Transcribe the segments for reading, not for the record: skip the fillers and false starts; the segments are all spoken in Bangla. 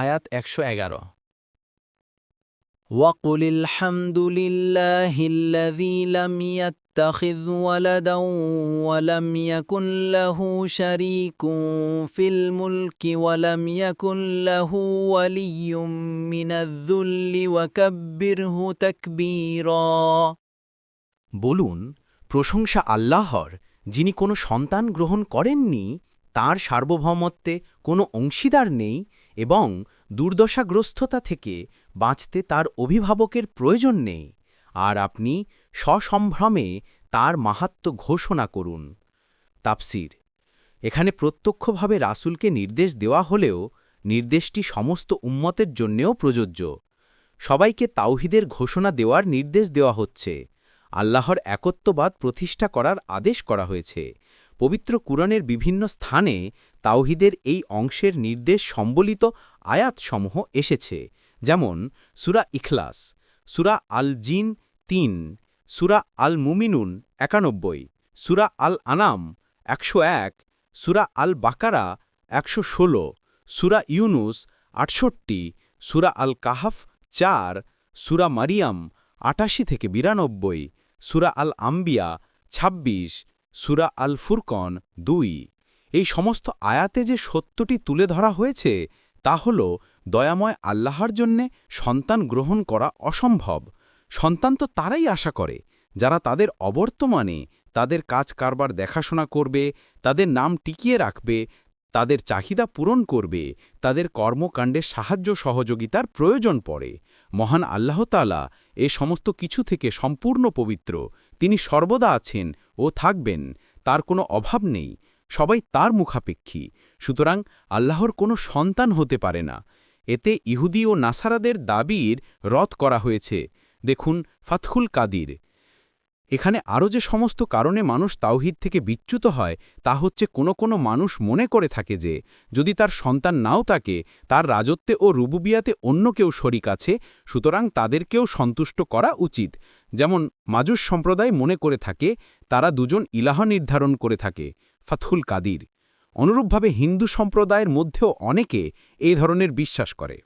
আয়াত ১১১ وَقُلِ الْحَمْدُ لِلَّهِ الَّذِي لَمْ يَتَّخِذْ وَلَدًا وَلَمْ يَكُنْ لَهُ شَرِيكٌ فِي الْمُلْكِ وَلَمْ يَكُنْ لَهُ وَلِيٌّ مِّنَ الذُّلِّ وَكَبِّرْهُ تَكْبِيرًا। বলুন, প্রশংসা আল্লাহর, যিনি কোনো সন্তান গ্রহণ করেননি, তাঁর সার্বভৌমত্বে কোনো অংশীদার নেই এবং দুর্দশাগ্রস্ততা থেকে বাঁচতে তার অভিভাবকের প্রয়োজন নেই, আর আপনি সসম্ভ্রমে তার মাহাত্ম্য ঘোষণা করুন। তাফসীর: এখানে প্রত্যক্ষভাবে রাসূলকে নির্দেশ দেওয়া হলেও নির্দেশটি সমস্ত উম্মতের জন্যেও প্রযোজ্য। সবাইকে তাওহীদের ঘোষণা দেওয়ার নির্দেশ দেওয়া হচ্ছে। আল্লাহর একত্ববাদ প্রতিষ্ঠা করার আদেশ করা হয়েছে। পবিত্র কুরআনের বিভিন্ন স্থানে তাওহীদের এই অংশের নির্দেশ সম্বলিত আয়াতসমূহ এসেছে, যেমন সূরা ইখলাস, সূরা আল জিন ৩, সূরা আল মুমিনুন ৯১, সূরা আল আনাম ১০১, সূরা আল বাকারা ১১৬, সূরা ইউনুস ৬৮, সূরা আল কাহাফ ৪, সূরা মারিয়াম ৮৮-৯২, সূরা আল আম্বিয়া ২৬, সূরা আল ফুরকন ২। এই সমস্ত আয়াতে যে সত্যটি তুলে ধরা হয়েছে তা হল দয়াময় আল্লাহর জন্যে সন্তান গ্রহণ করা অসম্ভব। সন্তান তো তারাই আশা করে যারা তাদের অবর্তমানে তাদের কাজ কারবার দেখাশোনা করবে, তাদের নাম টিকিয়ে রাখবে, তাদের চাহিদা পূরণ করবে, তাদের কর্মকাণ্ডে সাহায্য সহযোগিতার প্রয়োজন পড়ে। মহান আল্লাহ তাআলা এ সমস্ত কিছু থেকে সম্পূর্ণ পবিত্র। তিনি সর্বদা আছেন ও থাকবেন, তার কোনো অভাব নেই, সবাই তার মুখাপেক্ষী। সুতরাং আল্লাহর কোনো সন্তান হতে পারে না। এতে ইহুদি ও নাসারাদের দাবির রদ করা হয়েছে। দেখুন ফাতহুল কাদির। এখানে আরও যে সমস্ত কারণে মানুষ তাওহীদ থেকে বিচ্যুত হয় তা হচ্ছে কোনো মানুষ মনে করে থাকে যে যদি তার সন্তান নাও থাকে, তার রাজত্বে ও রুবুবিয়াতে অন্য কেউ শরিক আছে, সুতরাং তাদেরকেও সন্তুষ্ট করা উচিত। যেমন মাজুস সম্প্রদায় মনে করে থাকে তারা দুজন ইলাহ নির্ধারণ করে থাকে। ফাতহুল কাদির। অনুরূপভাবে হিন্দু সম্প্রদায়ের মধ্যেও অনেকে এই ধরনের বিশ্বাস করে।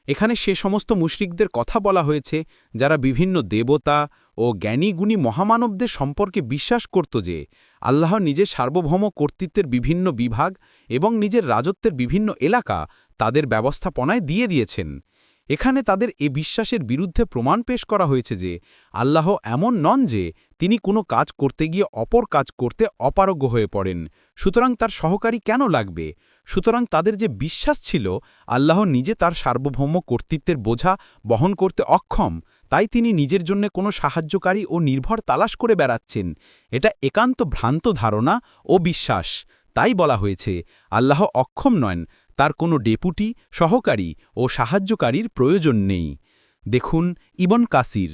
এখানে সে সমস্ত মুশরিকদের কথা বলা হয়েছে যারা বিভিন্ন দেবতা ও জ্ঞানীগুণী মহামানবদের সম্পর্কে বিশ্বাস করত যে আল্লাহ নিজের সার্বভৌম কর্তৃত্বের বিভিন্ন বিভাগ এবং নিজের রাজত্বের বিভিন্ন এলাকা তাদের ব্যবস্থাপনায় দিয়ে দিয়েছেন। এখানে তাদের এ বিশ্বাসের বিরুদ্ধে প্রমাণ পেশ করা হয়েছে যে আল্লাহ এমন নন যে তিনি কোনো কাজ করতে গিয়ে অপর কাজ করতে অপারগ হয়ে পড়েন, সুতরাং তার সহকারী কেন লাগবে। সুতরাং তাদের যে বিশ্বাস ছিল আল্লাহ নিজে তার সার্বভৌম কর্তৃত্বের বোঝা বহন করতে অক্ষম, তাই তিনি নিজের জন্য কোনো সাহায্যকারী ও নির্ভর তালাশ করে বেড়াচ্ছেন, এটা একান্ত ভ্রান্ত ধারণা ও বিশ্বাস। তাই বলা হয়েছে আল্লাহ অক্ষম নন, তার কোনো ডেপুটি, সহকারী ও সাহায্যকারীর প্রয়োজন নেই। দেখুন ইবন কাসির।